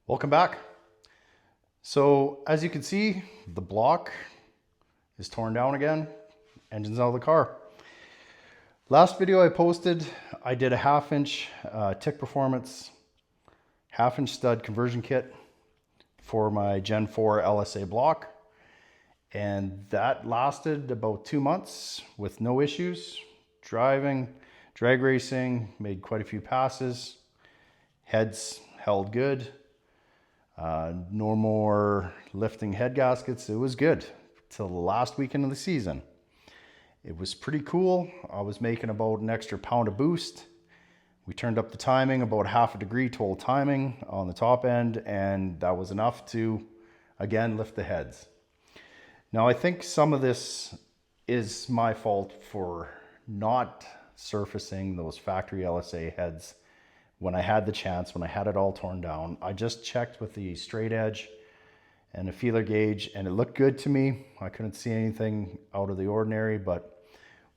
Welcome back. So as you can see, the block is torn down again. Engine's out of the car. Last video I posted, I did a 1/2 inch Tick Performance 1/2 inch stud conversion kit for my Gen 4 LSA block. And that lasted about 2 months with no issues. Driving, drag racing, made quite a few passes. Heads held good. No more lifting head gaskets. It was good till the last weekend of the season. It was pretty cool. I was making about an extra pound of boost. We turned up the timing about 1/2 degree total timing on the top end, and that was enough to, again, lift the heads. Now, I think some of this is my fault for not surfacing those factory LSA heads when I had the chance, when I had it all torn down. I just checked with the straight edge and a feeler gauge, and it looked good to me. I couldn't see anything out of the ordinary, but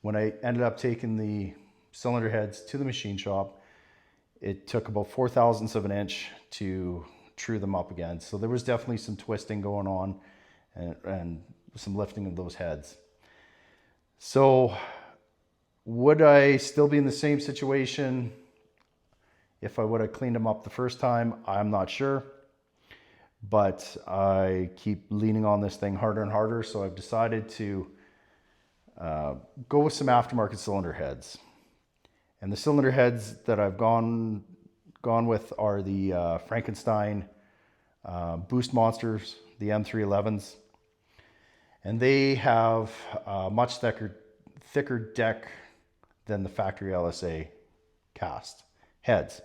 when I ended up taking the cylinder heads to the machine shop, it took about 4/1000ths of an inch to true them up again. So there was definitely some twisting going on and some lifting of those heads. So would I still be in the same situation if I would have cleaned them up the first time? I'm not sure, but I keep leaning on this thing harder and harder. So I've decided to go with some aftermarket cylinder heads. And the cylinder heads that I've gone with are the Frankenstein Boost Monsters, the M311s. And they have a much thicker deck than the factory LSA cast heads.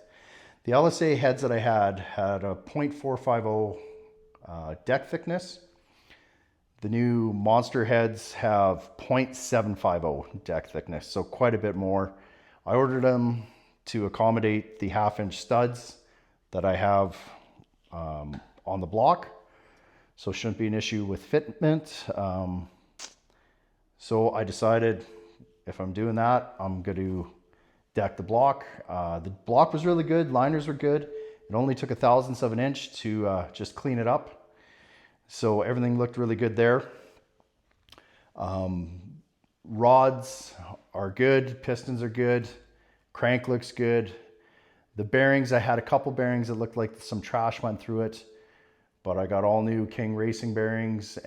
The LSA heads that I had a 0.450 deck thickness. The new Monster heads have 0.750 deck thickness, so quite a bit more. I ordered them to accommodate the 1/2 inch studs that I have on the block, so shouldn't be an issue with fitment. So I decided if I'm doing that, I'm going to deck the block. The block was really good. Liners were good. It only took 1/1000th of an inch to just clean it up. So everything looked really good there. Rods are good. Pistons are good. Crank looks good. The bearings, I had a couple bearings that looked like some trash went through it, but I got all new King Racing bearings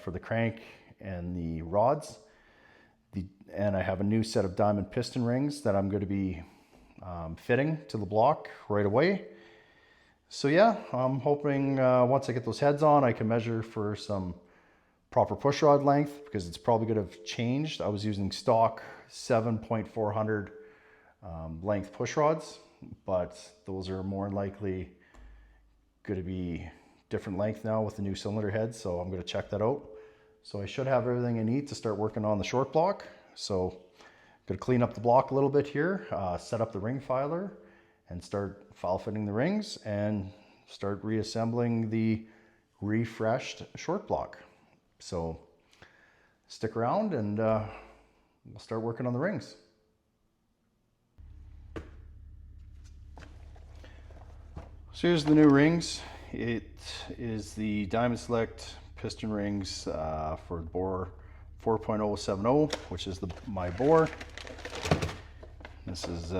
for the crank and the rods. And I have a new set of diamond piston rings that I'm going to be fitting to the block right away. So yeah, I'm hoping once I get those heads on, I can measure for some proper pushrod length, because it's probably going to have changed. I was using stock 7.400 length pushrods, but those are more likely going to be different length now with the new cylinder heads. So I'm going to check that out. So I should have everything I need to start working on the short block. So I'm going to clean up the block a little bit here, set up the ring filer, and start file fitting the rings and start reassembling the refreshed short block. So stick around and we'll start working on the rings. So here's the new rings. It is the Diamond Select piston rings for bore 4.070, which is my bore. This is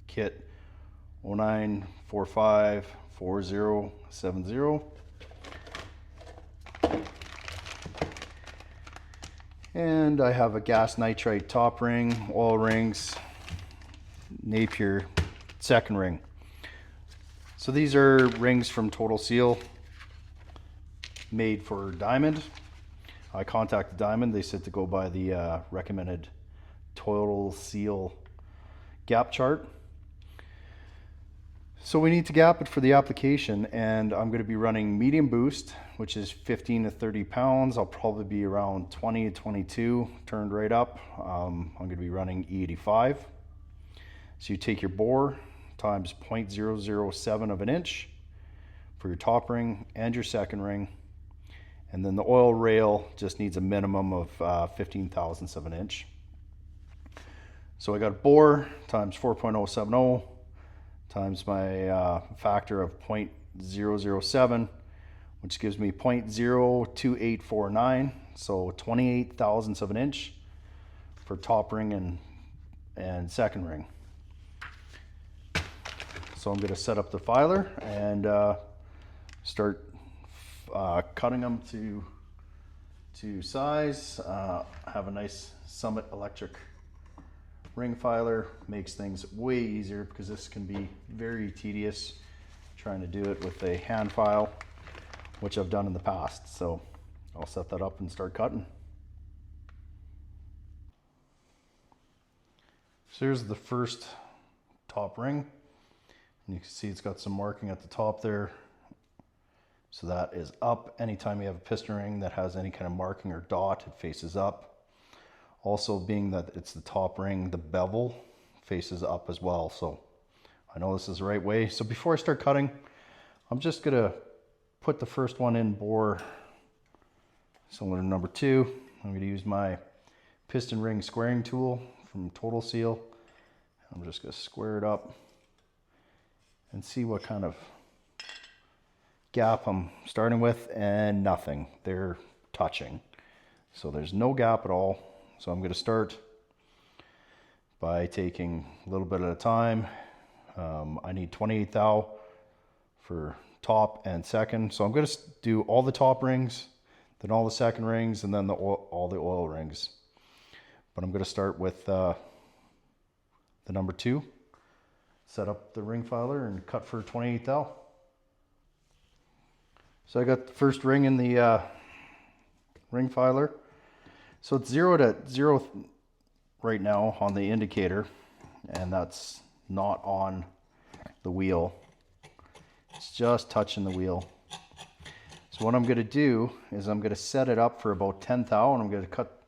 kit 09454070. And I have a gas nitride top ring, oil rings, Napier second ring. So these are rings from Total Seal, made for Diamond. I contacted Diamond. They said to go by the recommended Total Seal gap chart. So we need to gap it for the application, and I'm going to be running medium boost, which is 15 to 30 pounds. I'll probably be around 20 to 22 turned right up. I'm going to be running E85. So you take your bore times 0.007 of an inch for your top ring and your second ring. And then the oil rail just needs a minimum of 15/1000ths of an inch. So I got a bore times 4.070 times my factor of 0.007, which gives me 0.02849, so 28 thousandths of an inch for top ring and second ring. So I'm going to set up the filer and start cutting them to size. Have a nice Summit electric ring filer. Makes things way easier because this can be very tedious trying to do it with a hand file, which I've done in the past. So I'll set that up and start cutting. So here's the first top ring. And you can see it's got some marking at the top there. So that is up. Anytime you have a piston ring that has any kind of marking or dot, it faces up. Also, being that it's the top ring, the bevel faces up as well. So I know this is the right way. So before I start cutting, I'm just gonna put the first one in bore cylinder number 2. I'm gonna use my piston ring squaring tool from Total Seal. I'm just gonna square it up and see what kind of gap I'm starting with, and nothing. They're touching. So there's no gap at all. So I'm going to start by taking a little bit at a time. I need 28 thou for top and second. So I'm going to do all the top rings, then all the second rings, and then all the oil rings. But I'm going to start with the number 2. Set up the ring filer and cut for 28 thou. So I got the first ring in the ring filer. So it's 0 to 0 right now on the indicator, and that's not on the wheel. It's just touching the wheel. So what I'm going to do is I'm going to set it up for about 10 thou, and I'm going to cut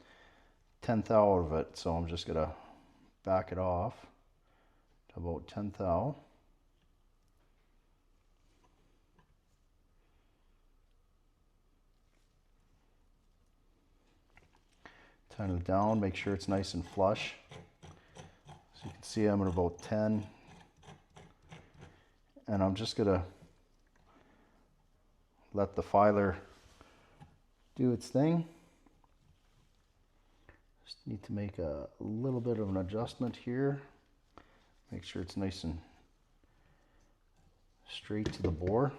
10 thou out of it. So I'm just going to back it off to about 10 thou. Tighten it down, make sure it's nice and flush. So you can see I'm at about 10. And I'm just gonna let the filer do its thing. Just need to make a little bit of an adjustment here. Make sure it's nice and straight to the bore.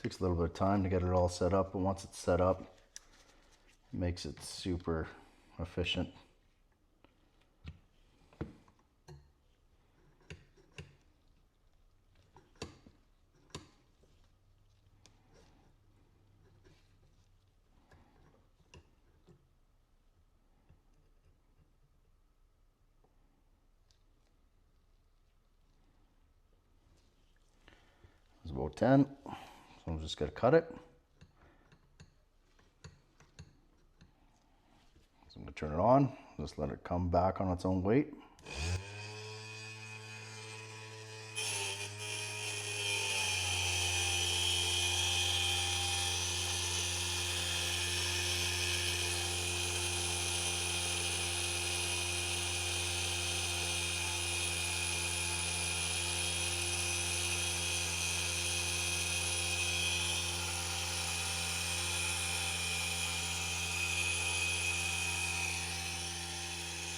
Takes a little bit of time to get it all set up, but once it's set up, it makes it super efficient. It's about 10. So I'm just going to cut it. So I'm going to turn it on, just let it come back on its own weight.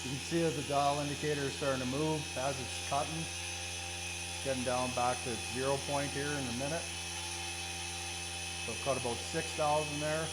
You can see that the dial indicator is starting to move as it's cutting. It's getting down back to its 0 point here in a minute. So I've cut about 6,000 there.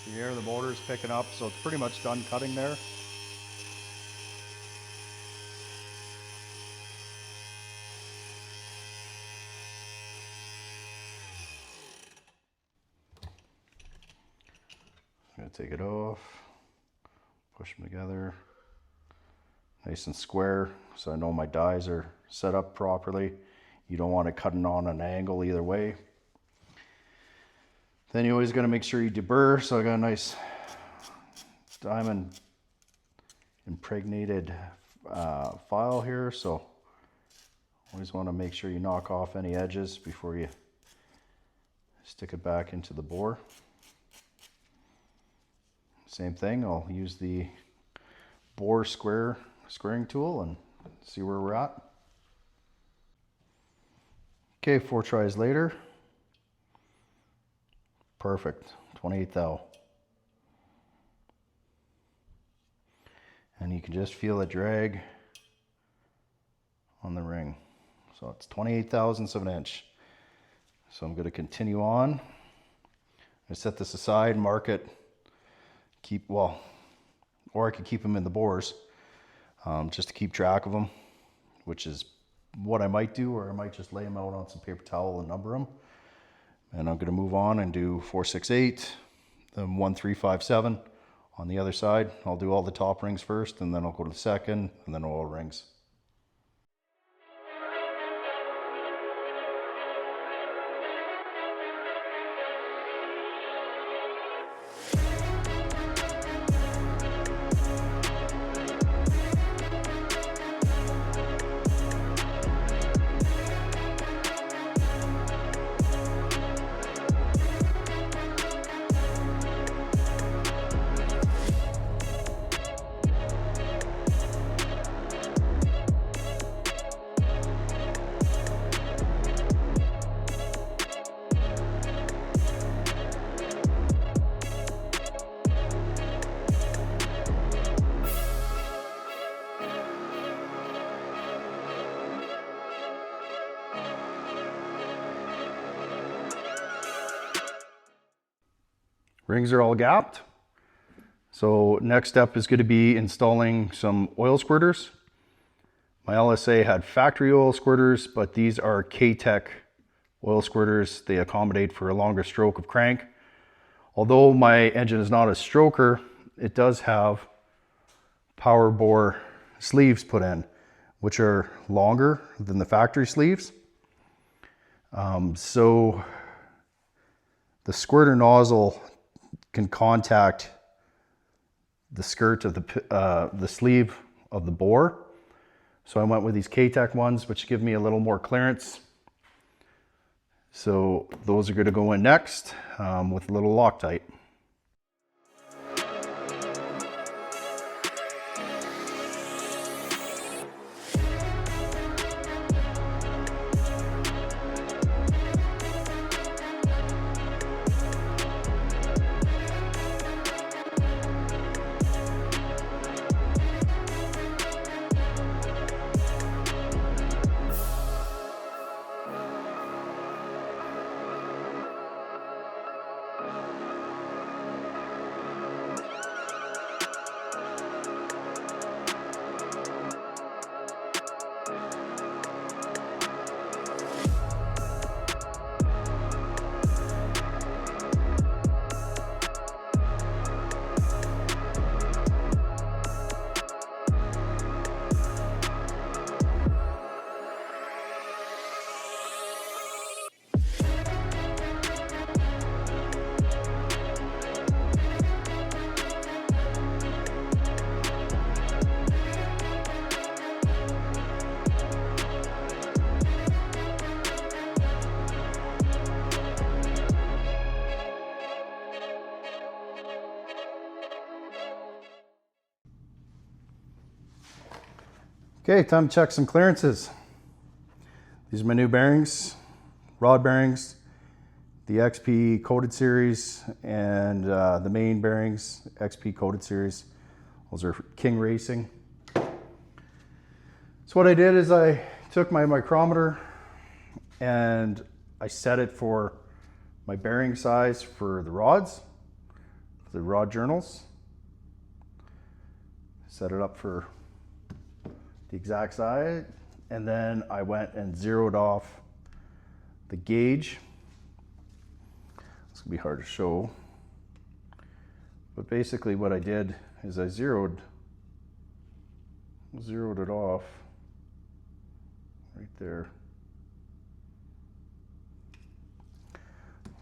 You hear the motor's picking up, so it's pretty much done cutting there. I'm gonna take it off, push them together, nice and square, so I know my dies are set up properly. You don't want it cutting on an angle either way. Then you always gotta make sure you deburr, so I got a nice diamond impregnated file here, so always want to make sure you knock off any edges before you stick it back into the bore. Same thing, I'll use the bore squaring tool and see where we're at. Okay, 4 tries later. Perfect, 28 thou. And you can just feel the drag on the ring. So it's 28 thousandths of an inch. So I'm going to continue on. I set this aside, mark it, or I could keep them in the bores just to keep track of them, which is what I might do, or I might just lay them out on some paper towel and number them. And I'm going to move on and do 468, then 1357 on the other side. I'll do all the top rings first, and then I'll go to the second, and then oil rings. Rings are all gapped. So next step is going to be installing some oil squirters. My LSA had factory oil squirters, but these are K-Tech oil squirters. They accommodate for a longer stroke of crank. Although my engine is not a stroker, it does have power bore sleeves put in, which are longer than the factory sleeves. So the squirter nozzle can contact the skirt of the sleeve of the bore. So I went with these K-Tech ones, which give me a little more clearance. So those are going to go in next with a little Loctite. Okay, time to check some clearances. These are my new bearings, rod bearings, the XP coated series, and the main bearings, XP coated series. Those are King Racing. So what I did is I took my micrometer and I set it for my bearing size for the rods, the rod journals. Set it up for the exact size, and then I went and zeroed off the gauge. It's gonna be hard to show, but basically what I did is I zeroed it off right there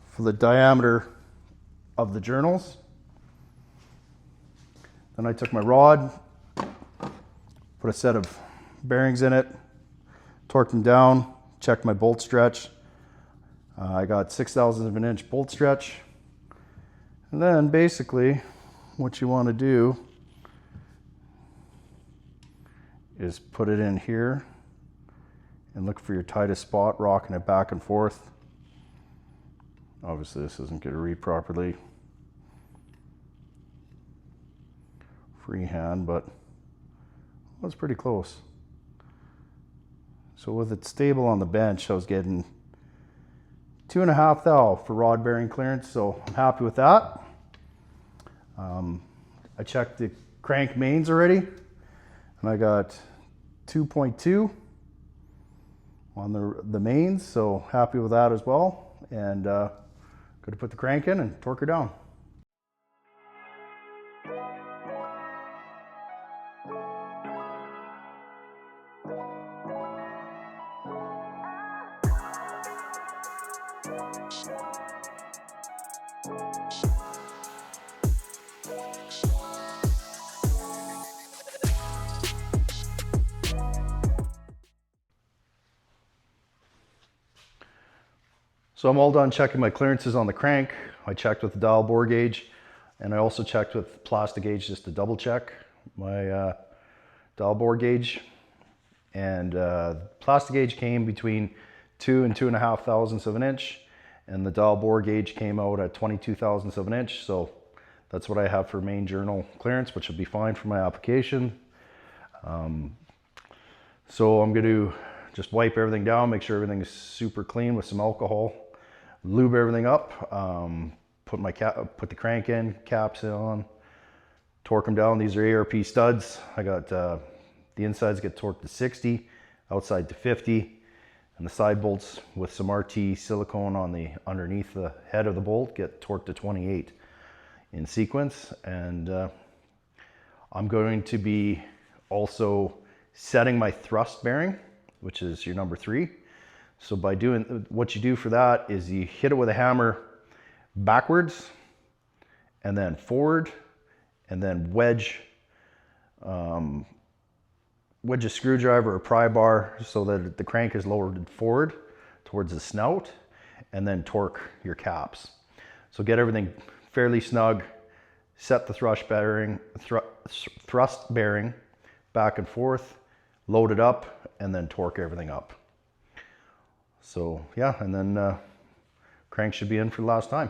for the diameter of the journals. Then I took my rod, put a set of bearings in it, torqued them down, checked my bolt stretch. I got 6/1000 of an inch bolt stretch. And then basically what you want to do is put it in here and look for your tightest spot, rocking it back and forth. Obviously this isn't going to read properly freehand, but was pretty close. So with it stable on the bench, I was getting 2.5 thou for rod bearing clearance, so I'm happy with that. I checked the crank mains already, and I got 2.2 on the mains, so happy with that as well. And going to put the crank in and torque her down. So I'm all done checking my clearances on the crank. I checked with the dial bore gauge, and I also checked with plastic gauge just to double check my dial bore gauge. And plastic gauge came between 2 and 2.5 thousandths of an inch, and the dial bore gauge came out at 22 thousandths of an inch. So that's what I have for main journal clearance, which will be fine for my application. So I'm going to just wipe everything down, make sure everything is super clean with some alcohol, lube everything up, put the crank in, caps on, torque them down. These are ARP studs. I got the insides get torqued to 60, outside to 50, and the side bolts with some RT silicone on the underneath the head of the bolt get torqued to 28 in sequence. And I'm going to be also setting my thrust bearing, which is your number 3. So by doing, what you do for that is you hit it with a hammer backwards and then forward, and then wedge a screwdriver or pry bar so that the crank is lowered forward towards the snout, and then torque your caps. So get everything fairly snug, set the thrust bearing back and forth, load it up, and then torque everything up. So yeah, and then crank should be in for the last time.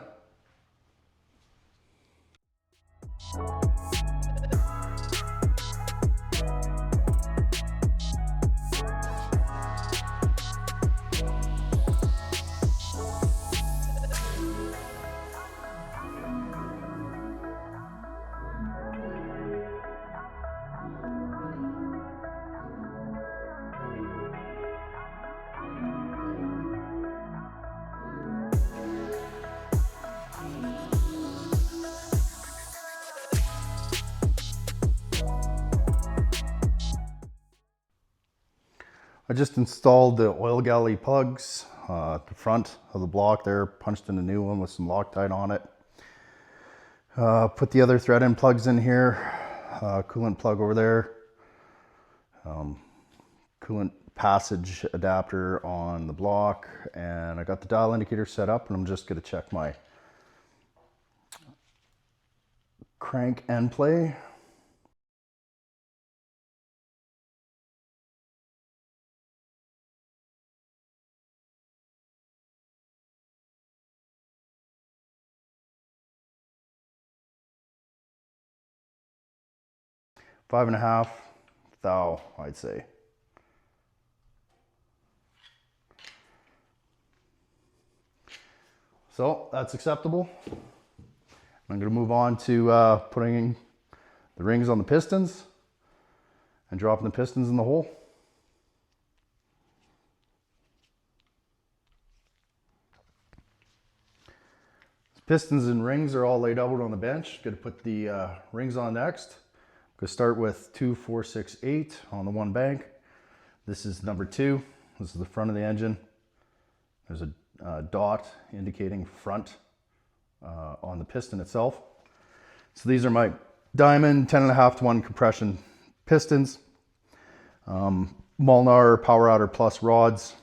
I just installed the oil galley plugs at the front of the block there, punched in a new one with some Loctite on it. Put the other thread end plugs in here, coolant plug over there, coolant passage adapter on the block, and I got the dial indicator set up, and I'm just going to check my crank Endplay. Five and a half thou, I'd say. So that's acceptable. I'm going to move on to putting the rings on the pistons and dropping the pistons in the hole. Pistons and rings are all laid out on the bench. Going to put the rings on next. I'm going to start with 2, 4, 6, 8 on the one bank. This is number 2. This is the front of the engine. There's a dot indicating front on the piston itself. So these are my Diamond 10.5 to 1 compression pistons. Molnar Power Outer Plus rods.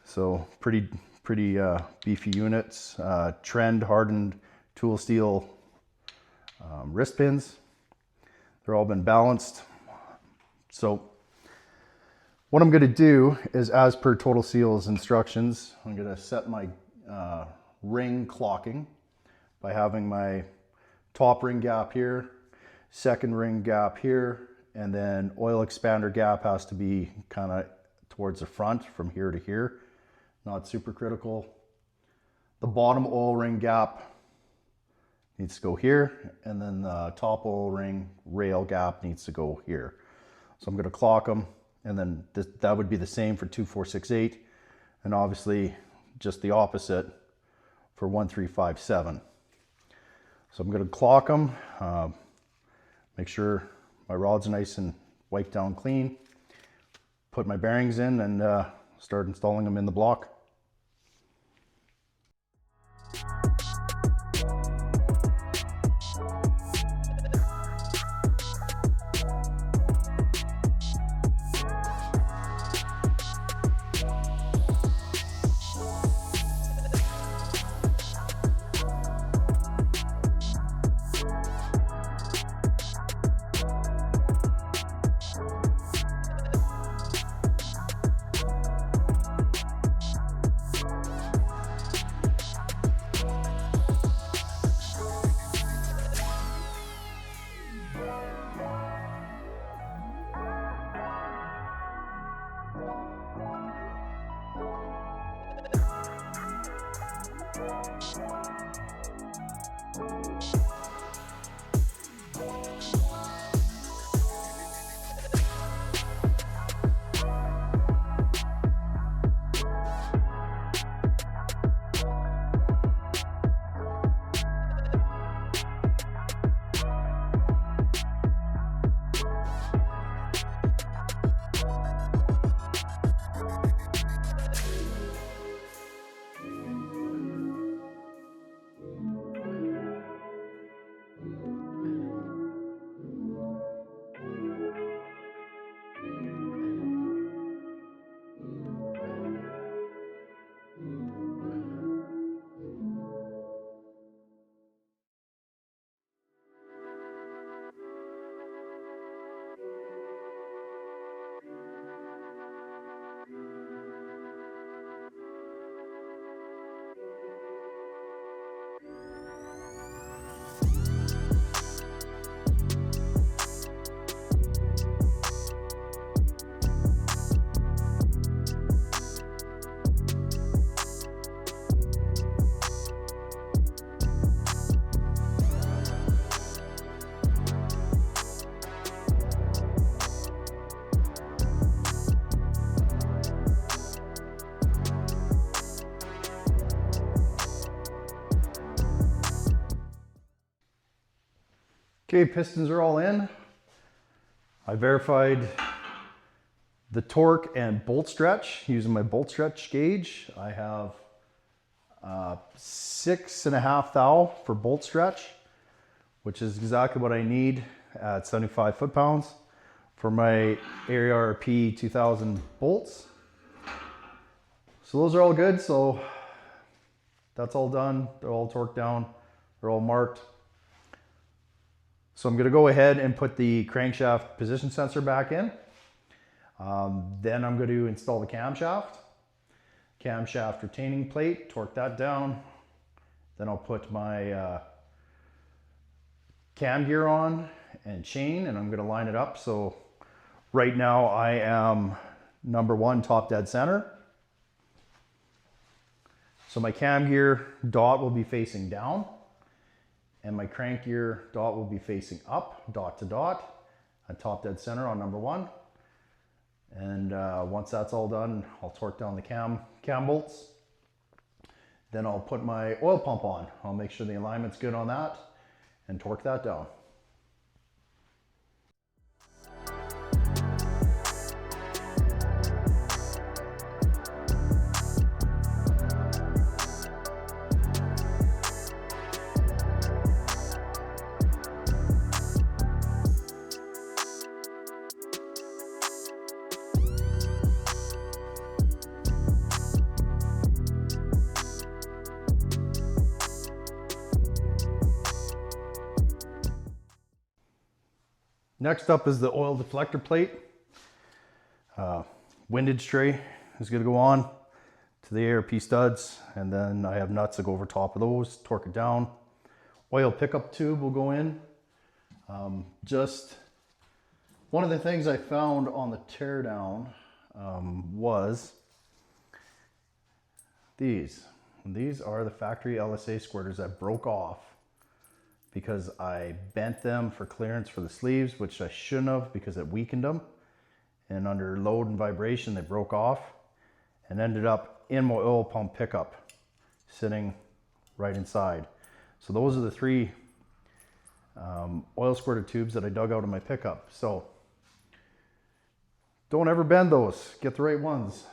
So pretty beefy units. Trend hardened tool steel wrist pins. They're all been balanced. So what I'm going to do is, as per Total Seal's instructions, I'm going to set my ring clocking by having my top ring gap here, second ring gap here, and then oil expander gap has to be kind of towards the front from here to here. Not super critical. The bottom oil ring gap needs to go here, and then the top oil ring rail gap needs to go here. So I'm going to clock them, and then that would be the same for 2, 4, 6, 8, and obviously just the opposite for 1, 3, 5, 7. So I'm going to clock them, make sure my rod's nice and wiped down clean, put my bearings in, and start installing them in the block. Okay, pistons are all in. I verified the torque and bolt stretch using my bolt stretch gauge. I have 6.5 thou for bolt stretch, which is exactly what I need at 75 foot-pounds for my ARP 2000 bolts. So those are all good. So that's all done. They're all torqued down. They're all marked. So I'm going to go ahead and put the crankshaft position sensor back in. Then I'm going to install the camshaft retaining plate, torque that down. Then I'll put my cam gear on and chain, and I'm going to line it up. So right now I am number 1 top dead center. So my cam gear dot will be facing down, and my crank gear dot will be facing up, dot to dot, at top dead center on number 1. And once that's all done, I'll torque down the cam bolts. Then I'll put my oil pump on. I'll make sure the alignment's good on that and torque that down. Next up is the oil deflector plate. Windage tray is going to go on to the ARP studs, and then I have nuts that go over top of those, torque it down. Oil pickup tube will go in. Just one of the things I found on the teardown was these. These are the factory LSA squirters that broke off because I bent them for clearance for the sleeves, which I shouldn't have because it weakened them. And under load and vibration, they broke off and ended up in my oil pump pickup, sitting right inside. So those are the 3 oil squirter tubes that I dug out of my pickup. So don't ever bend those, get the right ones.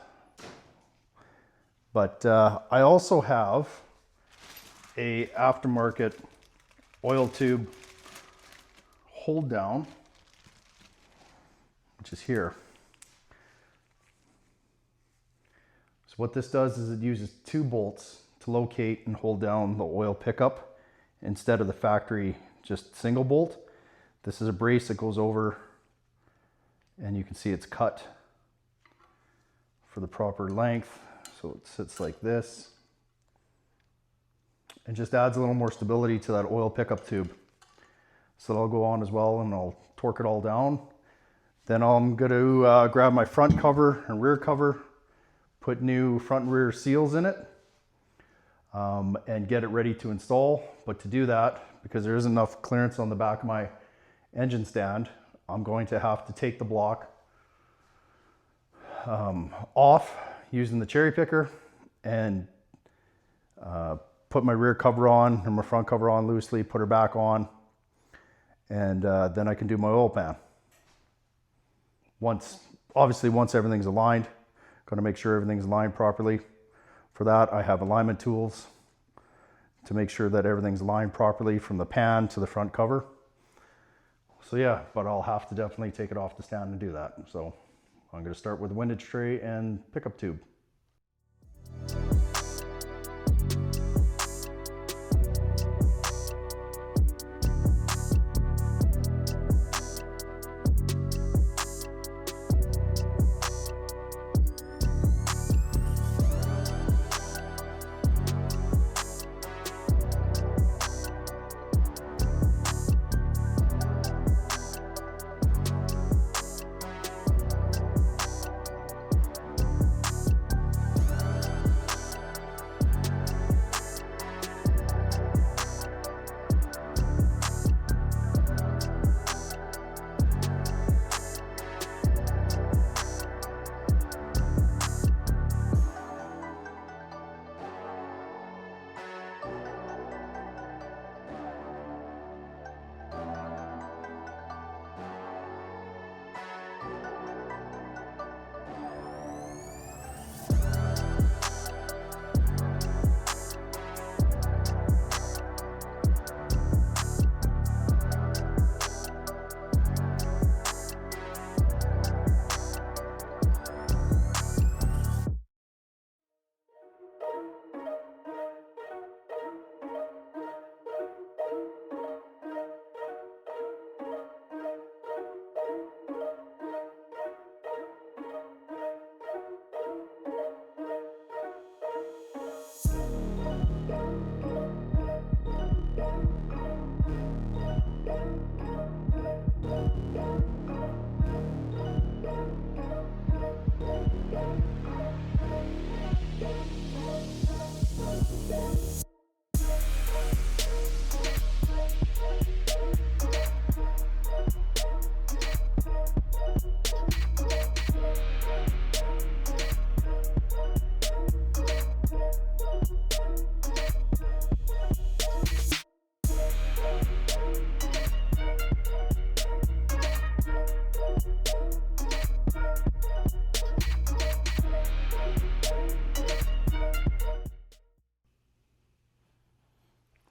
But I also have a aftermarket oil tube hold down, which is here. So what this does is it uses 2 bolts to locate and hold down the oil pickup instead of the factory just single bolt. This is a brace that goes over, and you can see it's cut for the proper length. So it sits like this. And just adds a little more stability to that oil pickup tube. So that'll go on as well, and I'll torque it all down. Then I'm going to grab my front cover and rear cover, put new front and rear seals in it, and get it ready to install. But to do that, because there isn't enough clearance on the back of my engine stand, I'm going to have to take the block off using the cherry picker and put my rear cover on and my front cover on loosely, put her back on, and then I can do my oil pan. Obviously once everything's aligned, going to make sure everything's aligned properly. For that, I have alignment tools to make sure that everything's aligned properly from the pan to the front cover. So yeah, but I'll have to definitely take it off the stand and do that. So I'm going to start with the windage tray and pickup tube.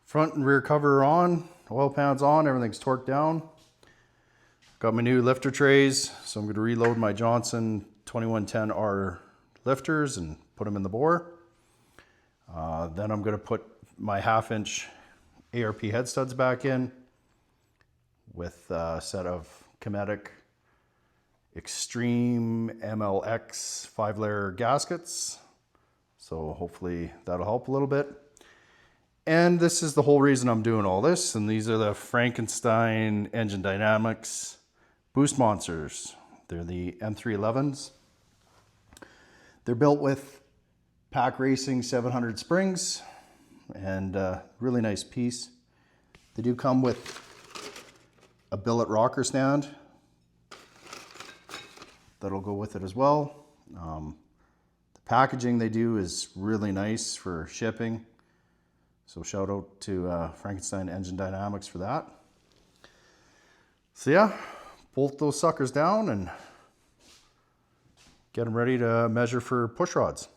Front and rear cover are on, oil pan's on, everything's torqued down. Got my new lifter trays, so I'm going to reload my Johnson 2110R lifters and put them in the bore. Then I'm going to put my 1/2-inch ARP head studs back in with a set of Kinetic Extreme MLX 5-layer gaskets. So hopefully that'll help a little bit. And this is the whole reason I'm doing all this. And these are the Frankenstein Engine Dynamics Boost Monsters. They're the M311s. They're built with Pack Racing 700 springs and really nice piece. They do come with a billet rocker stand that'll go with it as well. The packaging they do is really nice for shipping. So shout out to Frankenstein Engine Dynamics for that. So yeah, bolt those suckers down and get them ready to measure for push rods.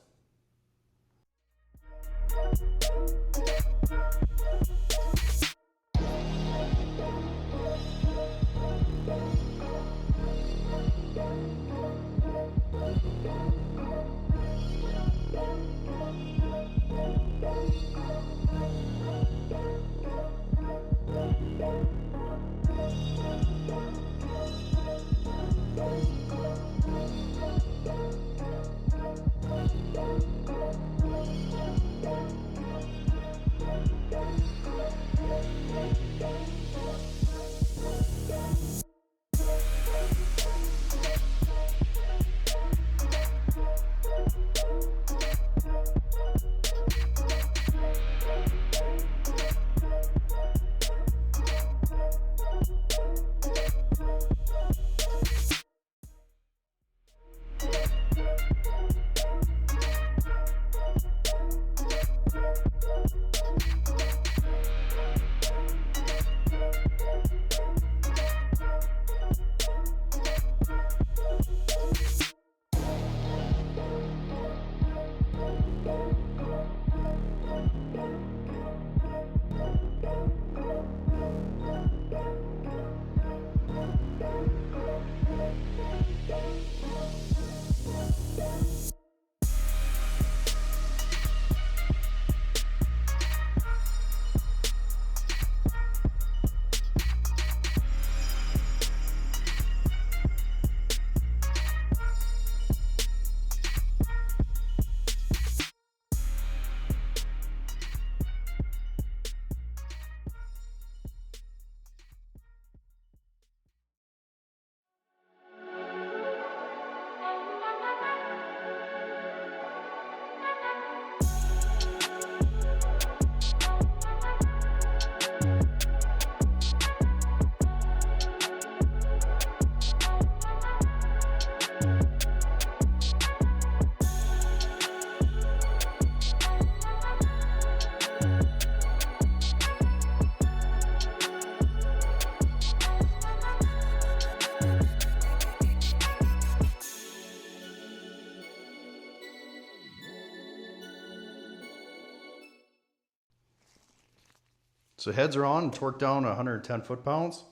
So heads are on, torqued down 110 foot-pounds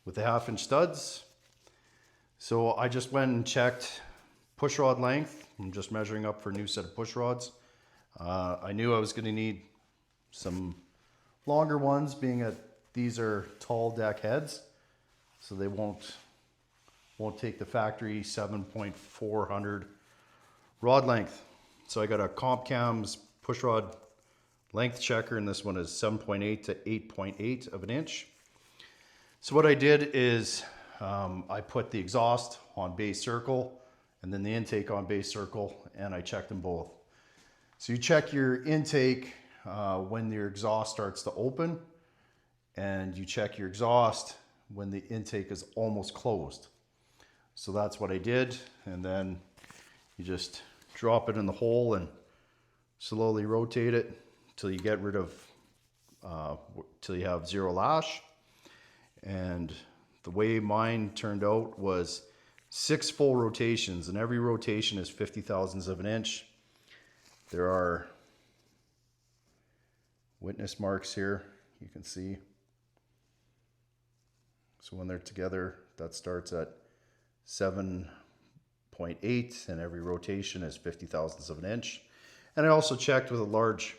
with the 1/2-inch studs. So I just went and checked pushrod length. I'm just measuring up for a new set of push rods. I knew I was going to need some longer ones, being that these are tall deck heads, so they won't take the factory 7.400 rod length. So I got a Camshaft pushrod length checker, and this one is 7.8 to 8.8 of an inch. So what I did is I put the exhaust on base circle and then the intake on base circle, and I checked them both. So you check your intake when your exhaust starts to open, and you check your exhaust when the intake is almost closed. So that's what I did, and then you just drop it in the hole and slowly rotate it till you get rid of, till you have zero lash. And the way mine turned out was 6 full rotations, and every rotation is 50 thousandths of an inch. There are, witness marks here, you can see. So when they're together, that starts at 7.8 and every rotation is 50 thousandths of an inch. And I also checked with a large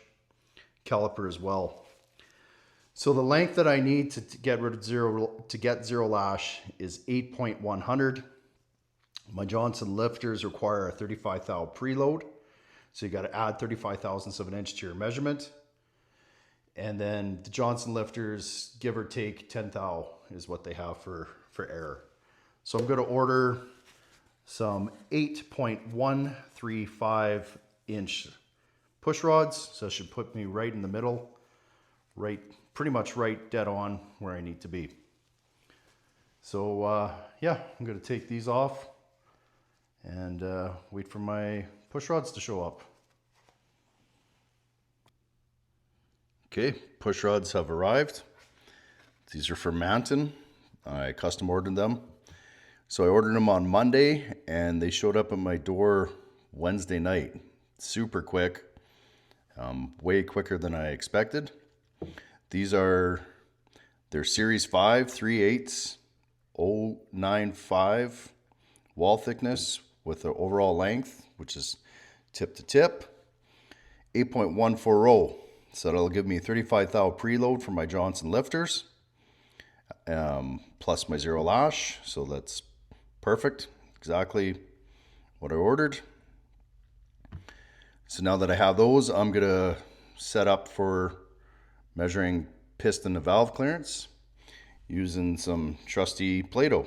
caliper as well. So the length that I need to get zero lash is 8.100. My Johnson lifters require a 35 thou preload. So you got to add 35 thousandths of an inch to your measurement. And then the Johnson lifters, give or take 10 thou is what they have for error. So I'm going to order some 8.135 inch push rods. So it should put me right in the middle, pretty much right dead on where I need to be. So yeah, I'm going to take these off and wait for my push rods to show up. Okay, push rods have arrived. These are from Manton. I custom ordered them. So I ordered them on Monday and they showed up at my door Wednesday night. Super quick, way quicker than I expected. These are their Series 5 3/8 095 wall thickness with the overall length, which is tip to tip, 8.140. So that'll give me 35 thou preload for my Johnson lifters, plus my zero lash. So that's perfect, exactly what I ordered. So now that I have those, I'm gonna set up for measuring piston to valve clearance using some trusty Play-Doh.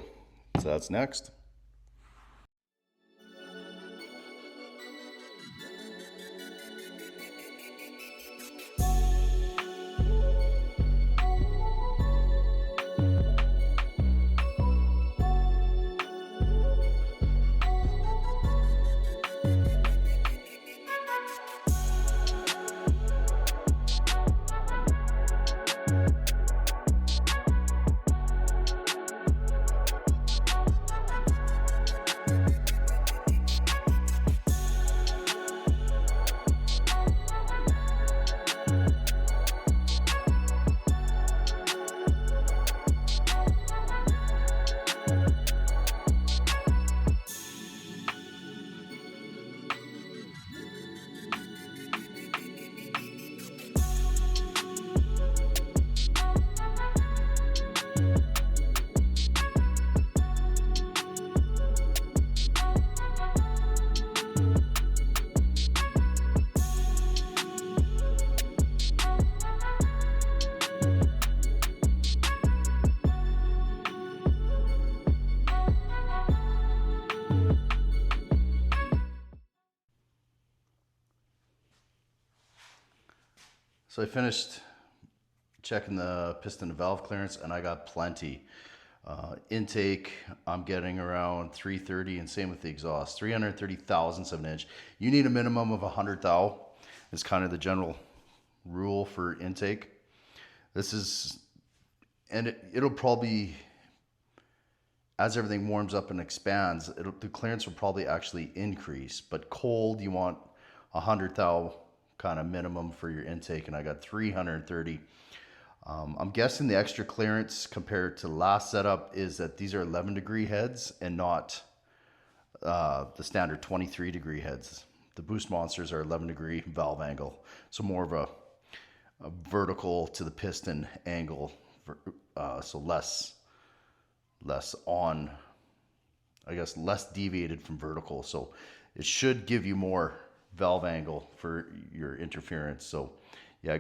So that's next. So I finished checking the piston to valve clearance and I got plenty. Intake, I'm getting around 330, and same with the exhaust, 330 thousandths of an inch. You need a minimum of 100 thou. Is kind of the general rule for intake. This is, and it'll probably, as everything warms up and expands, the clearance will probably actually increase. But cold, you want 100 thou kind of minimum for your intake, and I got 330. I'm guessing the extra clearance compared to last setup is that these are 11 degree heads and not the standard 23 degree heads. The Boost Monsters are 11 degree valve angle, so more of a vertical to the piston angle, so less on, I guess, less deviated from vertical. So it should give you more valve angle for your interference. So yeah, I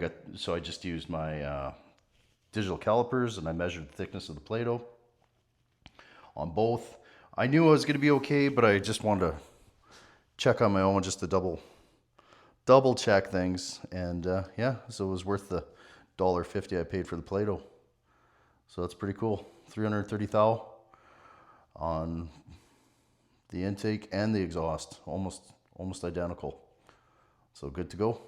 just used my digital calipers and I measured the thickness of the Play-Doh on both. I knew I was going to be okay, but I just wanted to check on my own just to double check things. And yeah, so it was worth the $1.50 I paid for the Play-Doh. So that's pretty cool. 330 thou on the intake and the exhaust, almost identical. So good to go.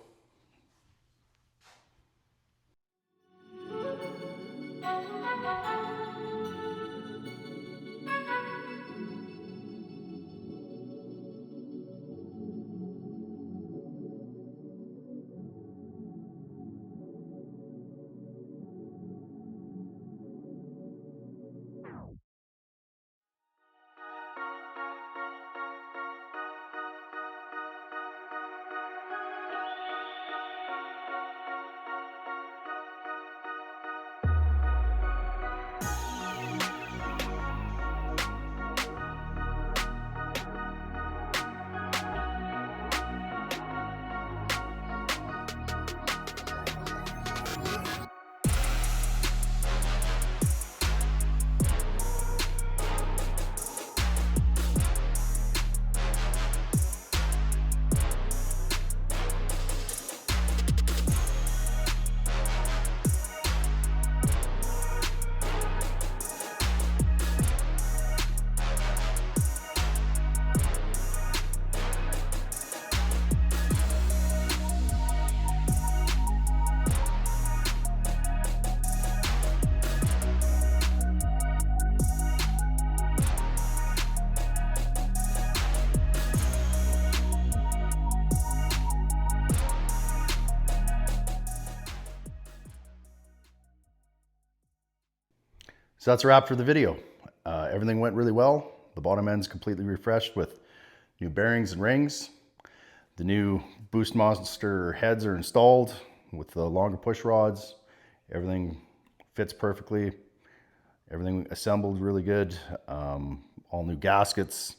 So that's a wrap for the video. Everything went really well. The bottom end's completely refreshed with new bearings and rings. The new Boost Monster heads are installed with the longer push rods. Everything fits perfectly. Everything assembled really good. All new gaskets,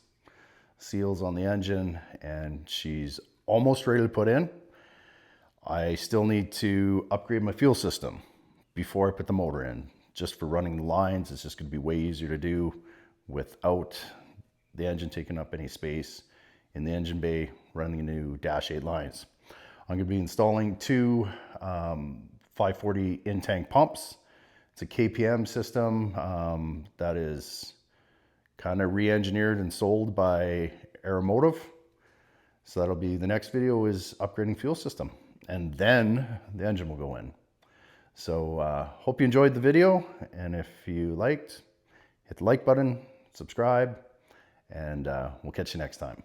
seals on the engine, and she's almost ready to put in. I still need to upgrade my fuel system before I put the motor in. Just for running the lines, it's just going to be way easier to do without the engine taking up any space in the engine bay, running the new Dash 8 lines. I'm going to be installing two 540 in-tank pumps. It's a KPM system that is kind of re-engineered and sold by Aeromotive. So that'll be the next video, is upgrading fuel system, and then the engine will go in. So hope you enjoyed the video, and if you liked, hit the like button, subscribe, and we'll catch you next time.